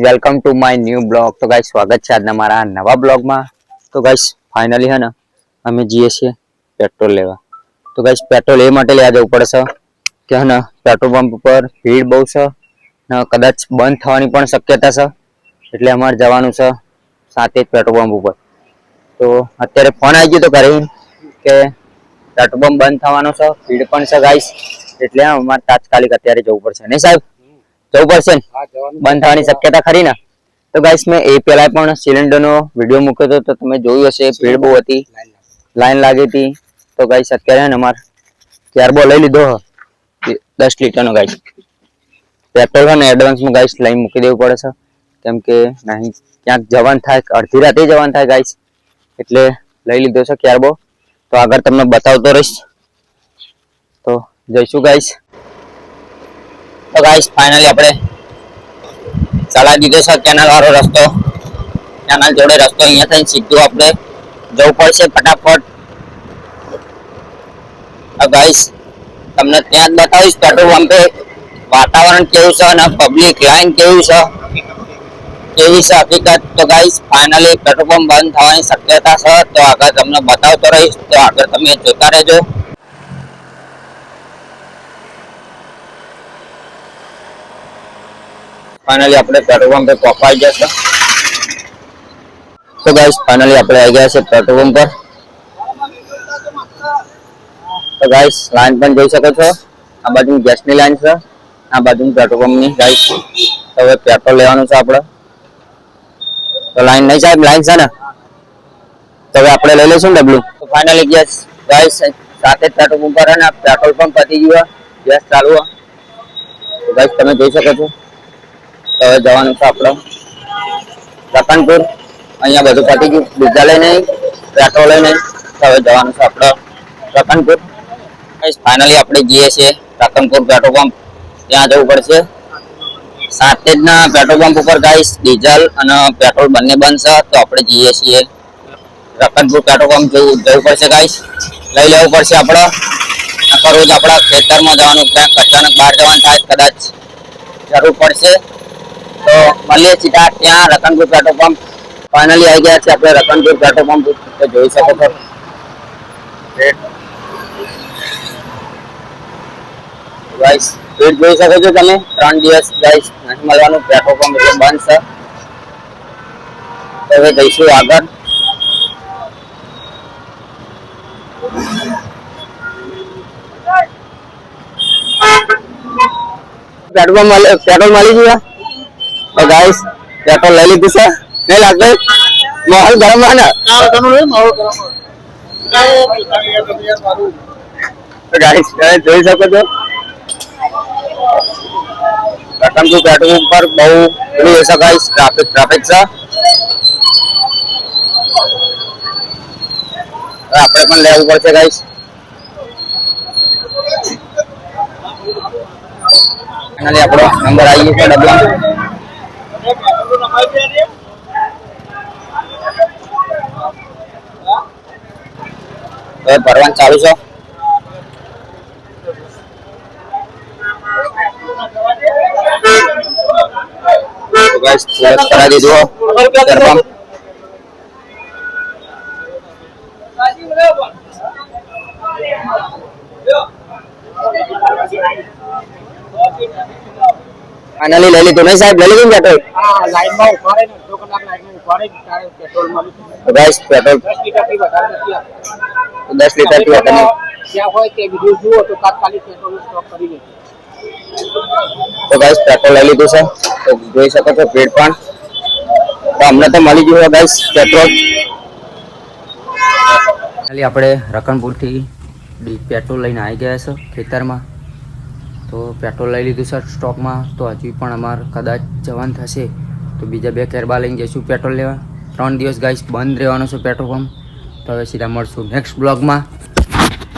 Welcome to my new blog. તો guys સ્વાગત છે આજના મારા નવા બ્લોગમાં. તો ગાઈસ ફાઇનલી હે ને અમે જઈએ છીએ પેટ્રોલ લેવા. તો ગાઈસ પેટ્રોલ એ માટે લેવા જવું પડશે કે હે ને પેટ્રોલ પંપ ઉપર ભીડ બહુ છે ને કદાચ બંધ થવાની પણ શક્યતા છે, એટલે અમારે જવાનું છે સાથે જ પેટ્રોલ પંપ ઉપર. તો અત્યારે ફોન આવી ગયો તો ઘરે કે પેટ્રોલ પંપ બંધ થવાનો છે, ભીડ પણ છે ગાઈસ, એટલે અમારે તાત્કાલિક અત્યારે જવું પડશે. નહીં સાહેબ, જવું પડશે ને? બંધ થવાની શક્યતા ખરી ને? તો ગાઈસ મેં એ પહેલા પણ સિલિન્ડરનો વિડીયો મૂક્યો હતો, તો તમે જોયું હશે, ભીડ બહુ હતી, લાઈન લાગી હતી. તો ગાઈસ અત્યારે ને અમારે ત્યારબો લઈ લીધો 10 લીટરનો ગાઈસ પેટ્રોલ છે ને એડવાન્સમાં ગાઈસ લઈને મૂકી દેવું પડે છે, કેમ કે નહીં ક્યાંક જવાન થાય, અડધી રાતે જવાન થાય ગાઈસ, એટલે લઈ લીધો છે ત્યારબો. તો આગળ તમને બતાવતો રહીશ. તો જઈશું ગાઈસ. તો ગાઈસ ફાઇનલી આપણે ચલા દીધો છે કેનાલ વાળો રસ્તો. કેનાલ જોડે રસ્તો અહીંયા થઈને સીધું આપણે જવું પડશે ફટાફટ. ગાઈસ તમને ત્યાં જ બતાવીશ પેટ્રોલ પંપે વાતાવરણ કેવું છે અને પબ્લિક લાઈન કેવી છે હકીકત. તો ગાઈસ ફાઇનલી પેટ્રોલ પંપ બંધ થવાની શક્યતા છે, તો આગળ તમને બતાવતો રહીશ. તો આગળ તમે જોતા રહેજો. ફાઇનલી આપણે પેટ્રોલ પંપે પહોંચાઈ ગયા છે. તો ગાઈસ ફાઇનલી આપણે આવી ગયા છે પેટ્રોલ પંપ પર. તો ગાઈસ લાઈન પણ જોઈ શકો છો, આ બાજુ ગેસની લાઈન છે, આ બાજુ પેટ્રોલ પંપની ગાઈસ. તો હવે પેટ્રોલ લેવાનું છે આપણે. તો લાઈન નહીં સાહેબ, લાઈન છે ને? તો હવે આપણે લઈ લઈશું ને ડબલું. તો ફાઇનલી ગેસ ગાઈસ સાથે પેટ્રોલ પંપ પર અને પેટ્રોલ પંપ પતી ગયું, ગેસ ચાલુ. તો ગાઈસ તમે જોઈ શકો છો. તો હવે જવાનું છે આપણે રતનપુર. અહીંયા બધું પતી ગયું, ડીઝલ નહીં, પેટ્રોલ નહીં. તો હવે જવાનું છે આપણે રતનપુર. ફાઇનલી આપણે જઈએ છીએ રતનપુર પેટ્રોલ પંપ. ત્યાં જવું પડશે. સાથે જ ના પેટ્રોલ પંપ ઉપર ગાઈસ ડીઝલ અને પેટ્રોલ બંને બંધ છે, તો આપણે જઈએ છીએ રતનપુર પેટ્રોલ પંપ. જવું પડશે ગાઈસ, લઈ લેવું પડશે આપણે. રોજ આપણા ખેતરમાં જવાનું, ક્યાંક અચાનક બહાર જવાનું થાય, કદાચ જરૂર પડશે. તો મળીએ સીધા ત્યાં રતનપુર પેટ્રોલ પંપ. ફાઇનલી આવી ગયા છે આપણે રતનપુર પેટ્રોલ પંપ. તો જોઈ શકો છો ગાઈસ, ભીડ જોઈ શકો છો તમે. 3 દિવસ ગાઈસ નથી મળવાનું, પેટ્રોલ પંપ એટલે બંધ છે. તો હવે જઈશું આગળ. પેટ્રોલ મળી ગયું. તો ગાઈસ પેટ્રોલ લઈ લીધું છે. નહીં લાગતું માહોલ ગરમ હોય ને? તો ગાઈસ જોઈ શકો છો રતનપુર પેટ્રોલ પર બહુ પેલું હશે ગાઈસ, ટ્રાફિક છે. આપણે પણ લેવું પડશે ગાઈસ. ફાઇનલી આપણો નંબર આવી ગયો છે ડબલા. હવે ભરવાનું ચાલુ છે. ગાઈસ પૂરા કરાવી દીધું પેટ્રોલ પંપ. ફાઇનલી લઈ લીધું. નહીં સાહેબ, લઈ લીધું પેટ્રોલ? હા, લાઈનમાં ઉભા રહે ને 2 કલાક લાઈનમાં ઉભા રહે ત્યારે પેટ્રોલ મળ્યું. ગાઈસ પેટ્રોલ 10 લીટરથી વધારે નથી આપતું. 10 લીટરથી વધારે જ્યાં હોય તે વિડિયો જુઓ તો તાત્કાલિક પેટ્રોલ સ્ટોક કરી લેજો. તો ગાઈસ પેટ્રોલ લઈ લીધું છે. તો જોઈ શકો છો ભીડ પણ. તો અમને તો મળી ગયું ગાઈસ પેટ્રોલ. ખાલી આપણે રતનપુરથી પેટ્રોલ લઈને આવી ગયા છે ખેતરમાં. તો પેટ્રોલ લઈ લીધું છે સ્ટોકમાં. તો હજી પણ અમારે કદાચ જવાનું થશે તો બીજા 2 કેરબા લઈને જઈશું પેટ્રોલ લેવા. 3 દિવસ ગાઈસ બંધ રહેવાનું છે પેટ્રોલ પંપ. તો હવે સીધા મળશું નેક્સ્ટ બ્લોગમાં.